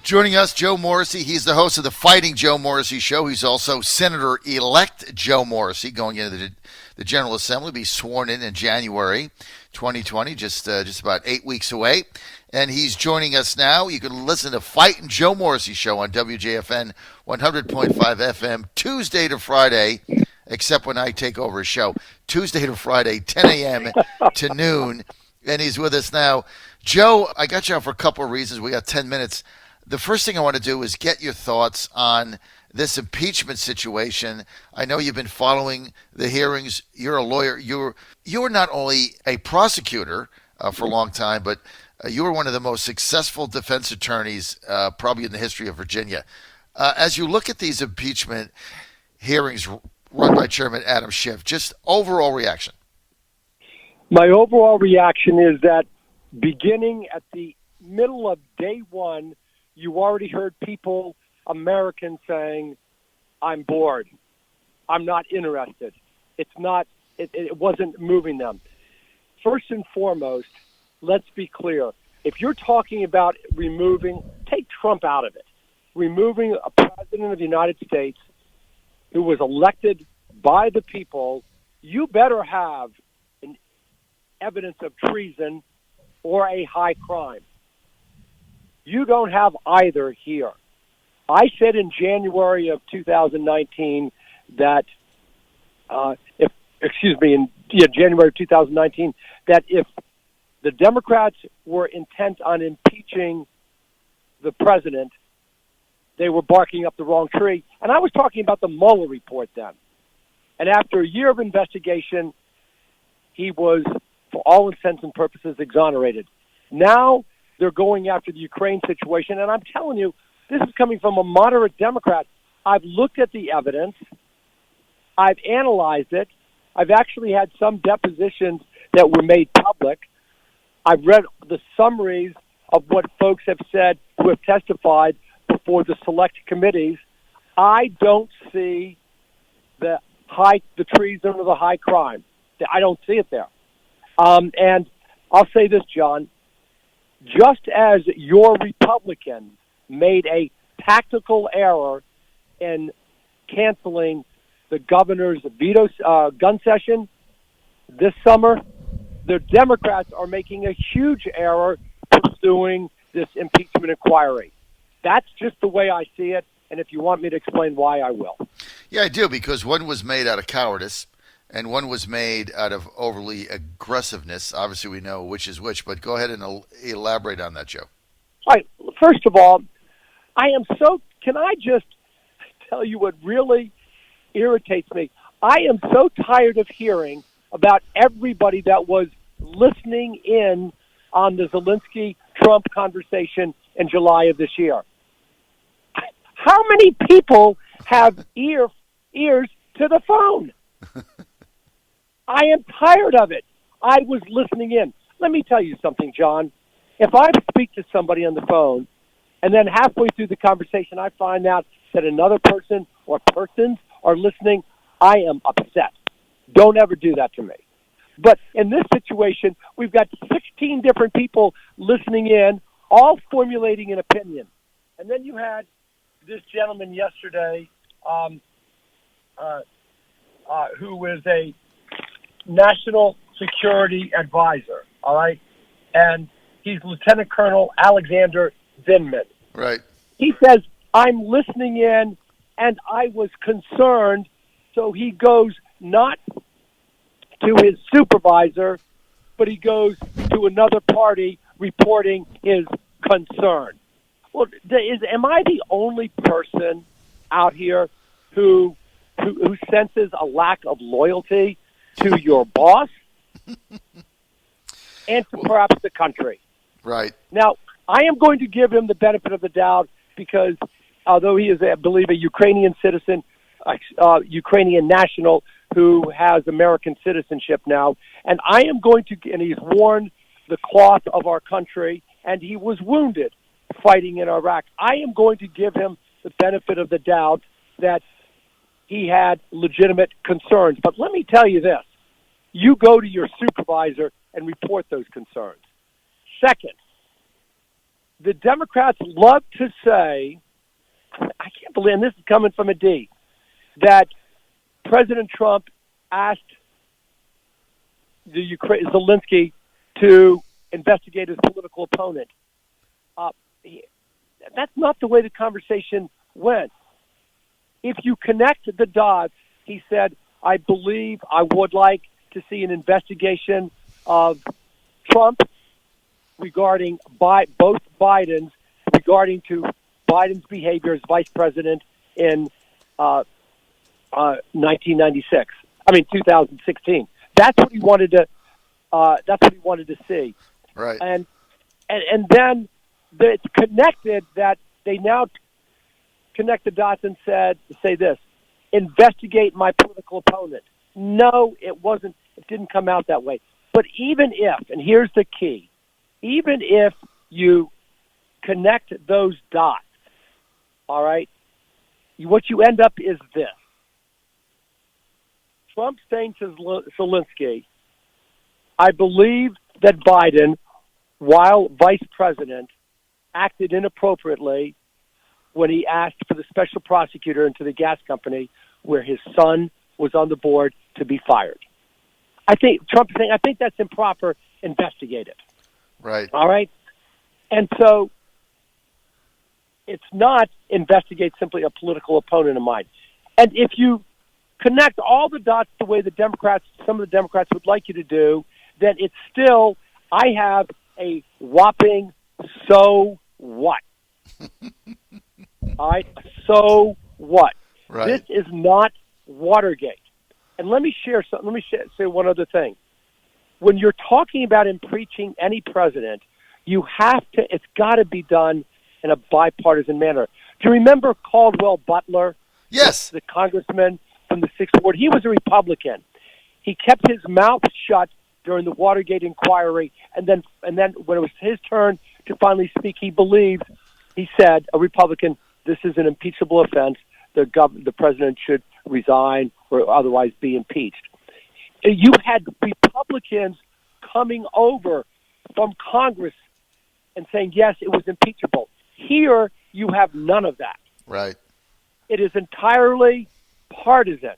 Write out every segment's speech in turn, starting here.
Joining us, Joe Morrissey. He's the host of the Fighting Joe Morrissey Show. He's also Senator-elect Joe Morrissey, going into the General Assembly, be sworn in January 2020, just about 8 weeks away. And he's joining us now. You can listen to Fighting Joe Morrissey Show on WJFN 100.5 FM, Tuesday to Friday, except when I take over a show, Tuesday to Friday, 10 a.m. to noon. And he's with us now. Joe, I got you on for a couple of reasons. We got 10 minutes. The first thing I want to do is get your thoughts on this impeachment situation. I know you've been following the hearings. You're a lawyer. You're not only a prosecutor for a long time, but you were one of the most successful defense attorneys probably in the history of Virginia. As you look at these impeachment hearings run by Chairman Adam Schiff, just overall reaction. My overall reaction is that beginning at the middle of day one, you already heard people, Americans, saying, I'm bored. I'm not interested. It wasn't moving them. First and foremost, let's be clear. If you're talking about take Trump out of it, removing a president of the United States who was elected by the people, you better have evidence of treason or a high crime. You don't have either here. I said in January of 2019 that January of 2019 that if the Democrats were intent on impeaching the president, they were barking up the wrong tree. And I was talking about the Mueller report then. And after a year of investigation, he was, for all intents and purposes, exonerated. Now they're going after the Ukraine situation, and I'm telling you, this is coming from a moderate Democrat. I've looked at the evidence. I've analyzed it. I've actually had some depositions that were made public. I've read the summaries of what folks have said who have testified before the select committees. I don't see the treason or the high crime. I don't see it there. And I'll say this, John. Just as your Republicans made a tactical error in canceling the governor's veto gun session this summer, the Democrats are making a huge error pursuing this impeachment inquiry. That's just the way I see it, and if you want me to explain why, I will. Yeah, I do, because one was made out of cowardice, and one was made out of overly aggressiveness. Obviously, we know which is which, but go ahead and elaborate on that, Joe. All right. First of all, can I just tell you what really irritates me? I am so tired of hearing about everybody that was listening in on the Zelensky-Trump conversation in July of this year. How many people have ears to the phone? I am tired of it. I was listening in. Let me tell you something, John. If I speak to somebody on the phone and then halfway through the conversation I find out that another person or persons are listening, I am upset. Don't ever do that to me. But in this situation, we've got 16 different people listening in, all formulating an opinion. And then you had this gentleman yesterday who is a national security advisor, all right? And he's Lieutenant Colonel Alexander Vindman. Right. He says, I'm listening in, and I was concerned, so he goes not to his supervisor, but he goes to another party reporting his concern. Well, am I the only person out here who senses a lack of loyalty to your boss and to perhaps the country? Right. Now, I am going to give him the benefit of the doubt because although he is, I believe, a Ukrainian citizen, Ukrainian national who has American citizenship now, and I am going to, and he's worn the cloth of our country, and he was wounded fighting in Iraq. I am going to give him the benefit of the doubt that he had legitimate concerns. But let me tell you this. You go to your supervisor and report those concerns. Second, the Democrats love to say, I can't believe, and this is coming from a D, that President Trump asked the Zelensky to investigate his political opponent. That's not the way the conversation went. If you connect the dots, he said, I believe I would like to see an investigation of Trump regarding both Bidens, regarding to Biden's behavior as vice president in 2016. That's what he wanted to. That's what he wanted to see. Right. And then it's connected that they now connect the dots and say this: investigate my political opponent. No, it wasn't. It didn't come out that way. But even if, and here's the key, even if you connect those dots, all right, what you end up is this. Trump saying to Zelensky, I believe that Biden, while vice president, acted inappropriately when he asked for the special prosecutor into the gas company where his son was on the board to be fired. I think Trump's saying, I think that's improper. Investigate it. Right. All right? And so it's not investigate simply a political opponent of mine. And if you connect all the dots the way some of the Democrats would like you to do, then it's still, I have a whopping so what? All right? So what? Right. This is not Watergate. And let me share something. Let me say one other thing. When you're talking about impeaching any president, you have to, it's got to be done in a bipartisan manner. Do you remember Caldwell Butler? Yes. The congressman from the 6th Ward. He was a Republican. He kept his mouth shut during the Watergate inquiry, and then when it was his turn to finally speak, he said, a Republican, this is an impeachable offense. The president should resign or otherwise be impeached. You had Republicans coming over from Congress and saying, yes, it was impeachable. Here, you have none of that. Right. It is entirely partisan.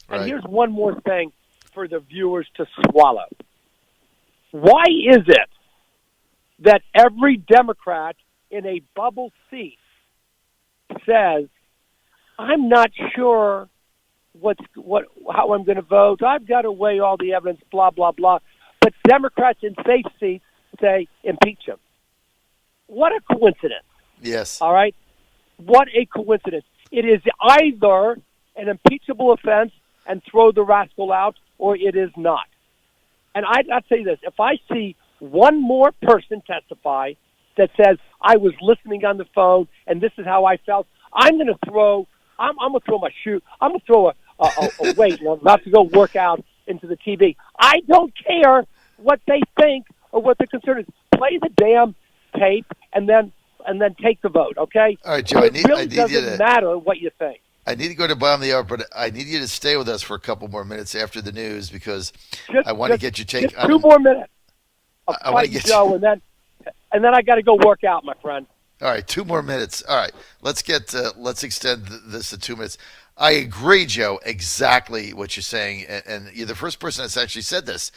And Right. here's one more thing for the viewers to swallow. Why is it that every Democrat in a bubble seat says, I'm not sure how I'm going to vote. I've got to weigh all the evidence, blah, blah, blah. But Democrats in safe seats say impeach him. What a coincidence. Yes. All right? What a coincidence. It is either an impeachable offense and throw the rascal out, or it is not. And I'd say this. If I see one more person testify that says, I was listening on the phone and this is how I felt, I'm going to throw my shoe. I'm going to throw a weight and I'm about to go work out into the TV. I don't care what they think or what the concern is. Play the damn tape and then take the vote, okay? All right, Joe, it really doesn't matter what you think. I need to go to bottom of the hour, but I need you to stay with us for a couple more minutes after the news because I want to get your take. Just 2 more minutes. I want to get Joe, and then I got to go work out, my friend. All right, 2 more minutes. All right, let's extend this to 2 minutes. I agree, Joe, exactly what you're saying, and you're the first person that's actually said this.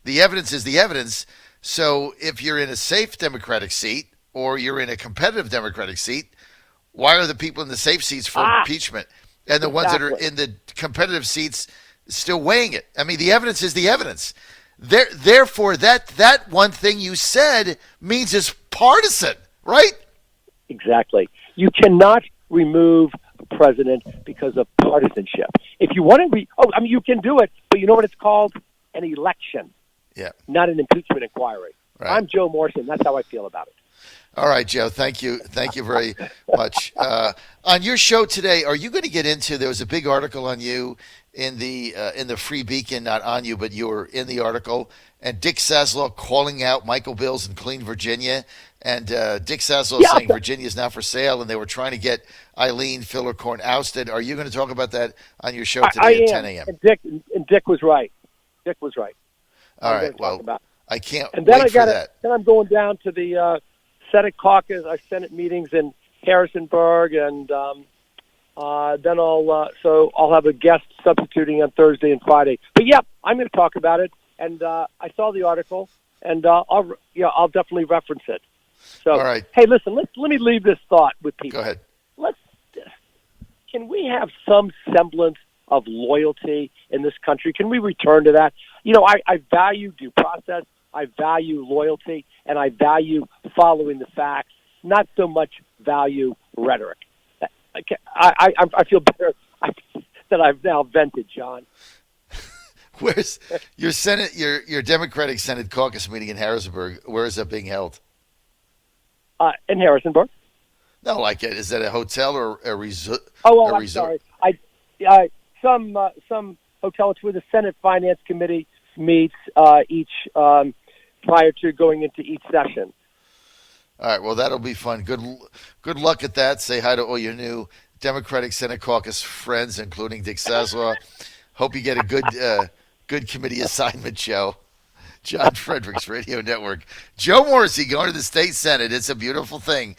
The evidence is the evidence. So if you're in a safe Democratic seat or you're in a competitive Democratic seat, why are the people in the safe seats for impeachment and the ones that are in the competitive seats still weighing it? I mean, the evidence is the evidence. Therefore, that one thing you said means it's partisan, right? Exactly. You cannot remove a president because of partisanship. If you want to you can do it, but you know what it's called? An election. Yeah. Not an impeachment inquiry. Right. I'm Joe Morrissey, and that's how I feel about it. All right, Joe. Thank you very much. On your show today, are you going to get into? There was a big article on you in the Free Beacon, not on you, but you were in the article. And Dick Zaslow calling out Michael Bills in Clean, Virginia, and Dick Zaslow saying Virginia is not for sale, and they were trying to get Eileen Fillercorn ousted. Are you going to talk about that on your show today at 10 a.m.? And Dick was right. Dick was right. All right. Well, I can't and then wait for that. Then I'm going down to the Senate caucus, our Senate meetings in Harrisonburg, and then I'll have a guest substituting on Thursday and Friday. But yeah, I'm going to talk about it, and I saw the article, and I'll definitely reference it. So, all right. Hey, listen, let me leave this thought with people. Go ahead. Can we have some semblance of loyalty in this country? Can we return to that? I value due process, I value loyalty, and I value following the facts, not so much value rhetoric. I feel better that I've now vented, John. Where's your Senate, your Democratic Senate caucus meeting in Harrisonburg? Where is that being held? In Harrisonburg. No, is that a hotel or a resort? I'm sorry. Some hotel. It's where the Senate Finance Committee meets each prior to going into each session. All right. Well, that'll be fun. Good luck at that. Say hi to all your new Democratic Senate caucus friends, including Dick Sazwa. Hope you get a good committee assignment, Joe. John Fredericks Radio Network. Joe Morrissey going to the state Senate. It's a beautiful thing.